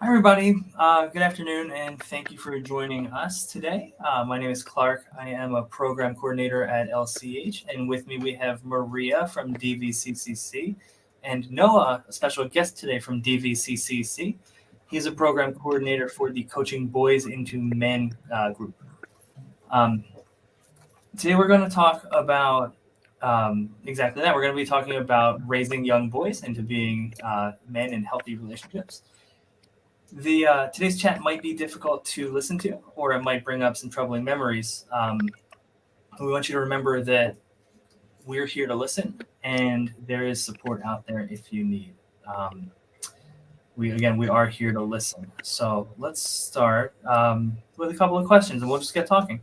Hi, everybody. Good afternoon, and thank you for joining us today. My name is Clark. I am a program coordinator at LCH, and with me we have Maria from DVCCC and Noah, a special guest today from DVCCC. He's a program coordinator for the Coaching Boys into Men group. Um, Today we're going to talk about exactly that. We're going to be talking about raising young boys into being men in healthy relationships. The today's chat might be difficult to listen to, or it might bring up some troubling memories. We want you to remember that we're here to listen, and there is support out there if you need. Um, we are here to listen. So let's start with a couple of questions, and we'll just get talking.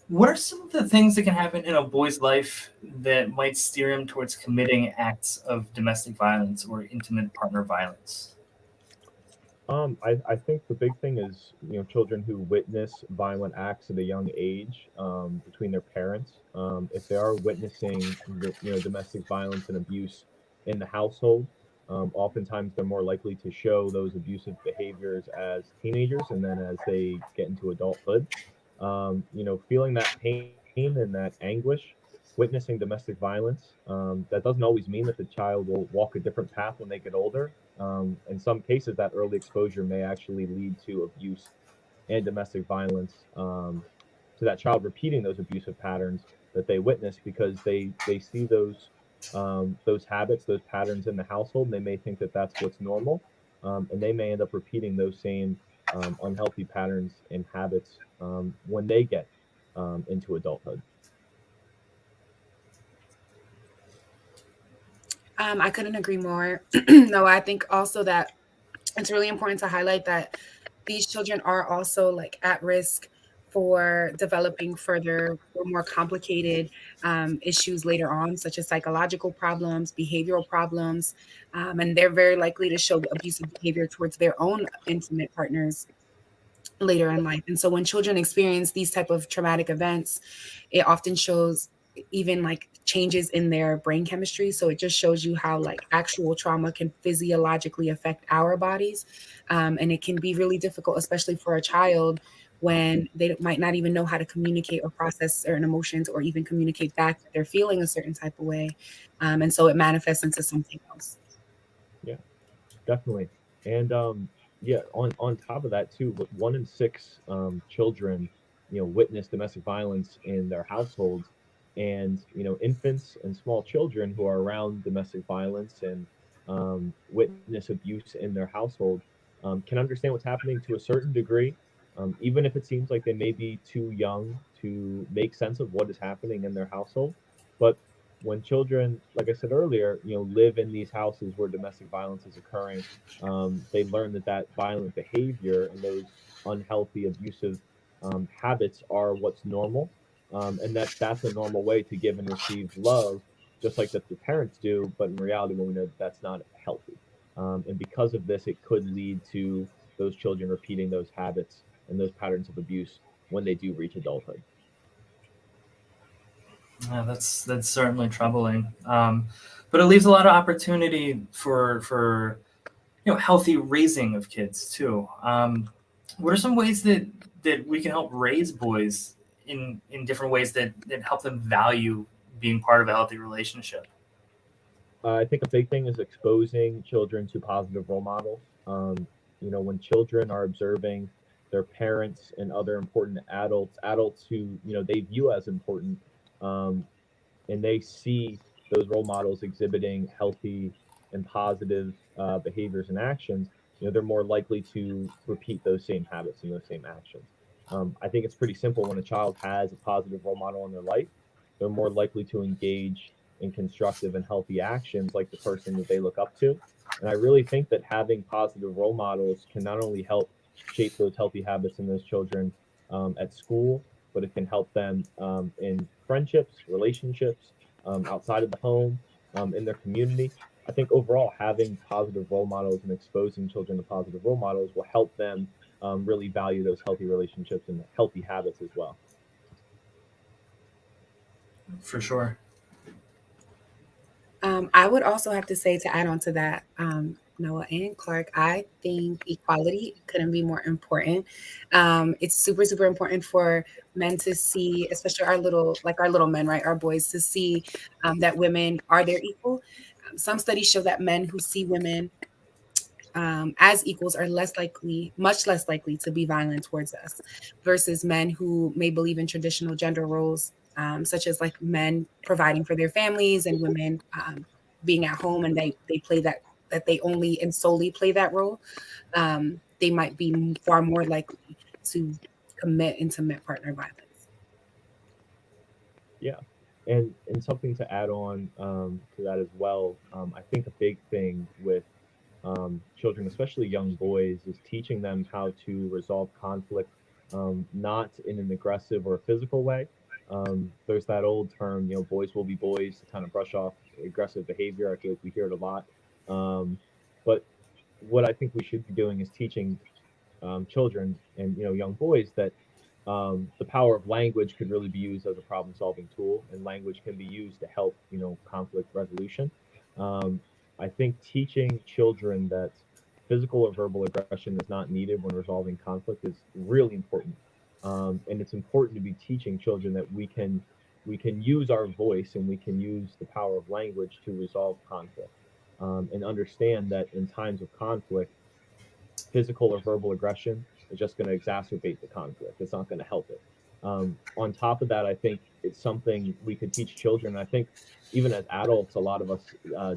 What are some of the things that can happen in a boy's life that might steer him towards committing acts of domestic violence or intimate partner violence? I think the big thing is, children who witness violent acts at a young age between their parents. If they are witnessing, domestic violence and abuse in the household, oftentimes they're more likely to show those abusive behaviors as teenagers and then as they get into adulthood. Feeling that pain and that anguish, witnessing domestic violence, that doesn't always mean that the child will walk a different path when they get older. In some cases, that early exposure may actually lead to abuse and domestic violence, to that child repeating those abusive patterns that they witness because they see those habits, those patterns in the household, and they may think that that's what's normal, and they may end up repeating those same unhealthy patterns and habits when they get into adulthood. I couldn't agree more. No, I think also that it's really important to highlight that these children are also like at risk for developing further or more complicated issues later on, such as psychological problems, behavioral problems, and they're very likely to show abusive behavior towards their own intimate partners later in life. And so when children experience these type of traumatic events, it often shows even like changes in their brain chemistry. So it just shows you how like actual trauma can physiologically affect our bodies. And it can be really difficult, especially for a child when they might not even know how to communicate or process certain emotions or even communicate back that they're feeling a certain type of way. And so it manifests into something else. Yeah, definitely. And yeah, on top of that too, with 1 in 6 children, witness domestic violence in their households, and infants and small children who are around domestic violence and witness abuse in their household can understand what's happening to a certain degree, even if it seems like they may be too young to make sense of what is happening in their household. But when children, like I said earlier, live in these houses where domestic violence is occurring, they learn that that violent behavior and those unhealthy, abusive habits are what's normal, and that's a normal way to give and receive love, just like that the parents do. But in reality, when we know that that's not healthy, and because of this, it could lead to those children repeating those habits and those patterns of abuse when they do reach adulthood. Yeah, that's certainly troubling. But it leaves a lot of opportunity for healthy raising of kids too. What are some ways that we can help raise boys in different ways that help them value being part of a healthy relationship? I think a big thing is exposing children to positive role models. When children are observing their parents and other important adults who they view as important, um, and they see those role models exhibiting healthy and positive behaviors and actions, they're more likely to repeat those same habits and those same actions. I think it's pretty simple. When a child has a positive role model in their life, they're more likely to engage in constructive and healthy actions like the person that they look up to. And I really think that having positive role models can not only help shape those healthy habits in those children at school, but it can help them in friendships, relationships, outside of the home, in their community. I think overall, having positive role models and exposing children to positive role models will help them really value those healthy relationships and healthy habits as well. For sure. I would also have to say to add on to that, Noah and Clark. I think equality couldn't be more important. It's super, super important for men to see, especially our little men, right? Our boys to see that women are their equal. Some studies show that men who see women as equals are much less likely to be violent towards us versus men who may believe in traditional gender roles, such as like men providing for their families and women being at home and they play that they only and solely play that role. They might be far more likely to commit intimate partner violence. Yeah, and something to add on to that as well. I think a big thing with children, especially young boys, is teaching them how to resolve conflict, not in an aggressive or physical way. There's that old term, boys will be boys, to kind of brush off aggressive behavior. I feel like we hear it a lot. But what I think we should be doing is teaching children and young boys that the power of language could really be used as a problem-solving tool, and language can be used to help conflict resolution. Um, I think teaching children that physical or verbal aggression is not needed when resolving conflict is really important, and it's important to be teaching children that we can use our voice and we can use the power of language to resolve conflict, and understand that in times of conflict physical or verbal aggression is just going to exacerbate the conflict. It's not going to help it. On top of that, I think it's something we could teach children. I think even as adults, a lot of us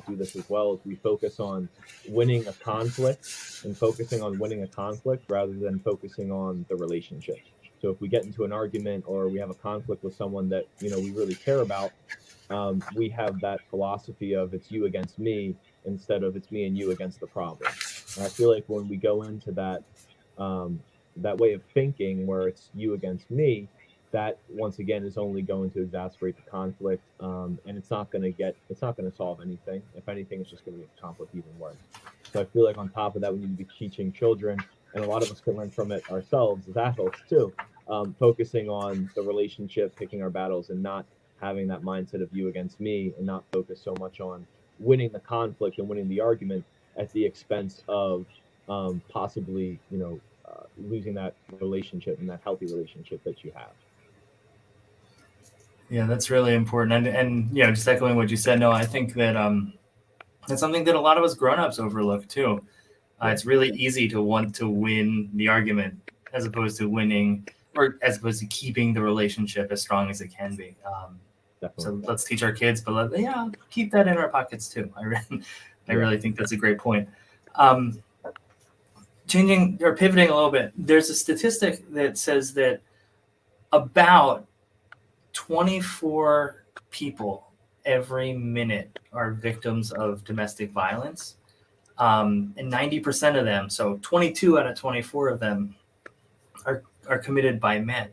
do this as well. Is we focus on winning a conflict and focusing on winning a conflict rather than focusing on the relationship. So if we get into an argument or we have a conflict with someone that we really care about, we have that philosophy of it's you against me instead of it's me and you against the problem. And I feel like when we go into that way of thinking where it's you against me, that once again is only going to exacerbate the conflict, and it's not going to solve anything. If anything, it's just going to make the conflict even worse. So I feel like on top of that, we need to be teaching children, and a lot of us can learn from it ourselves as adults too, focusing on the relationship, picking our battles, and not having that mindset of you against me, and not focus so much on winning the conflict and winning the argument at the expense of possibly, losing that relationship and that healthy relationship that you have. Yeah, that's really important. And just echoing what you said, no, I think that that's something that a lot of us grown-ups overlook too. It's really easy to want to win the argument as opposed to winning, or as opposed to keeping the relationship as strong as it can be. So let's teach our kids, but keep that in our pockets too. I really think that's a great point. Changing or pivoting a little bit, there's a statistic that says that about 24 people every minute are victims of domestic violence. And 90% of them, so 22 out of 24 of them, are committed by men.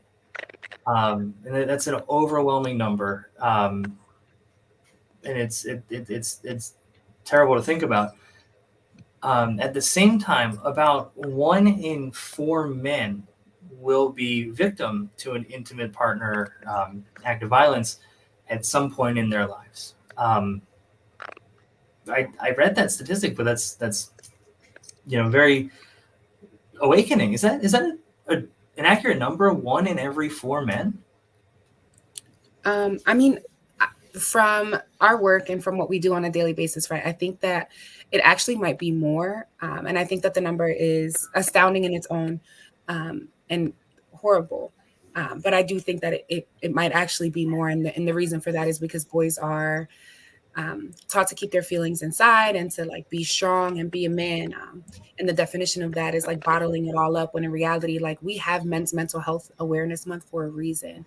And that's an overwhelming number. And it's terrible to think about. At the same time, about 1 in 4 men will be victim to an intimate partner act of violence at some point in their lives. I read that statistic, but that's very awakening. Is that an accurate number? 1 in every 4 men? I mean, from our work and from what we do on a daily basis, right, I think that it actually might be more. And I think that the number is astounding in its own and horrible. But I do think that it might actually be more. And the reason for that is because boys are taught to keep their feelings inside and to like be strong and be a man. And the definition of that is like bottling it all up, when in reality, like we have Men's Mental Health Awareness Month for a reason.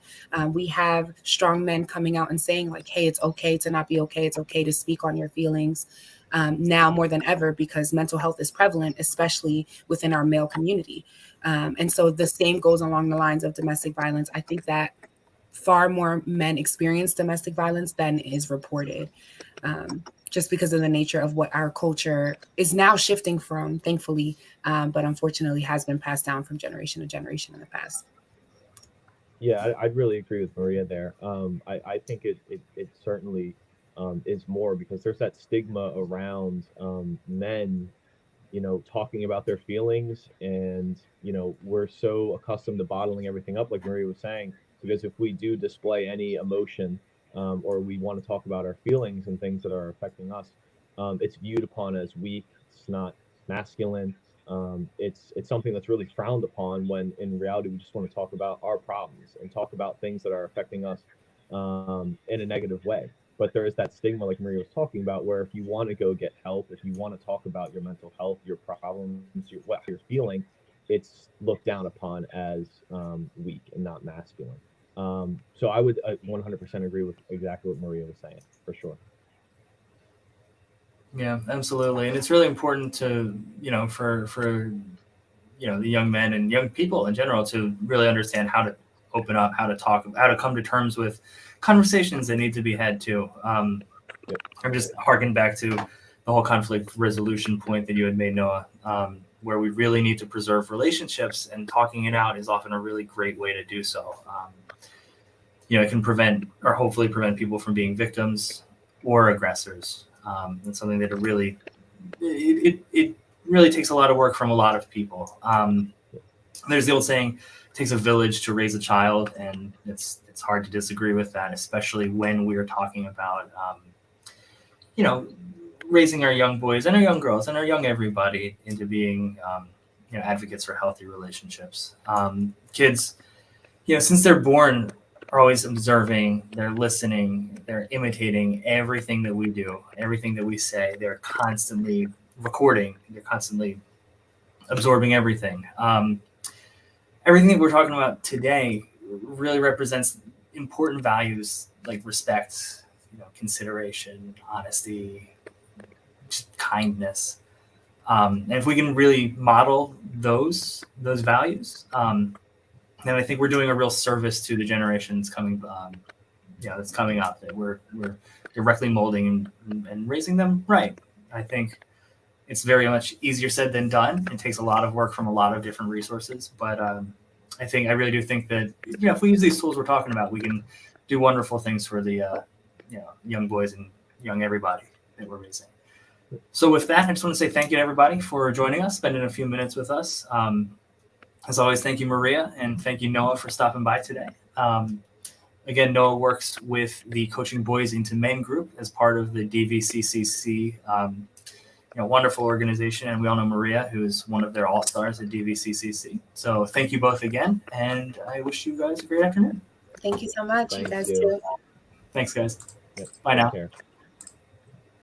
We have strong men coming out and saying like, hey, it's okay to not be okay. It's okay to speak on your feelings now more than ever, because mental health is prevalent, especially within our male community. And so the same goes along the lines of domestic violence. I think that far more men experience domestic violence than is reported, just because of the nature of what our culture is now shifting from, thankfully, but unfortunately has been passed down from generation to generation in the past. Yeah, I'd really agree with Maria there. I think it certainly is more because there's that stigma around men talking about their feelings. And, we're so accustomed to bottling everything up, like Maria was saying, because if we do display any emotion, or we want to talk about our feelings and things that are affecting us, it's viewed upon as weak. It's not masculine. It's something that's really frowned upon, when in reality we just want to talk about our problems and talk about things that are affecting us, in a negative way. But there is that stigma, like Maria was talking about, where if you want to go get help, if you want to talk about your mental health, your problems, what you're feeling, it's looked down upon as weak and not masculine. So I would 100% agree with exactly what Maria was saying, for sure. Yeah, absolutely. And it's really important to, for the young men and young people in general to really understand how to open up, how to talk, how to come to terms with conversations that need to be had too. I'm just harking back to the whole conflict resolution point that you had made, Noah, where we really need to preserve relationships, and talking it out is often a really great way to do so. It can prevent, or hopefully prevent, people from being victims or aggressors. It's something that it really takes a lot of work from a lot of people. There's the old saying, it takes a village to raise a child, and it's hard to disagree with that, especially when we're talking about, raising our young boys and our young girls and our young everybody into being, advocates for healthy relationships. Kids, since they're born, are always observing, they're listening, they're imitating everything that we do, everything that we say. They're constantly recording, they're constantly absorbing everything. Everything that we're talking about today really represents important values like respect, consideration, honesty, just kindness. And if we can really model those values, then I think we're doing a real service to the generations coming, that's coming up. That we're directly molding and raising them right. I think it's very much easier said than done. It takes a lot of work from a lot of different resources, but I really do think that if we use these tools we're talking about, we can do wonderful things for the young boys and young everybody that we're raising. So with that, I just want to say thank you to everybody for joining us, spending a few minutes with us. As always, thank you, Maria, and thank you, Noah, for stopping by today. Again, Noah works with the Coaching Boys into Men group as part of the DVCCC, wonderful organization, and we all know Maria, who is one of their all-stars at DVCCC. So thank you both again, and I wish you guys a great afternoon. Thank you so much. Thank you guys you. too. Thanks, guys. Yep. Bye now. Take care.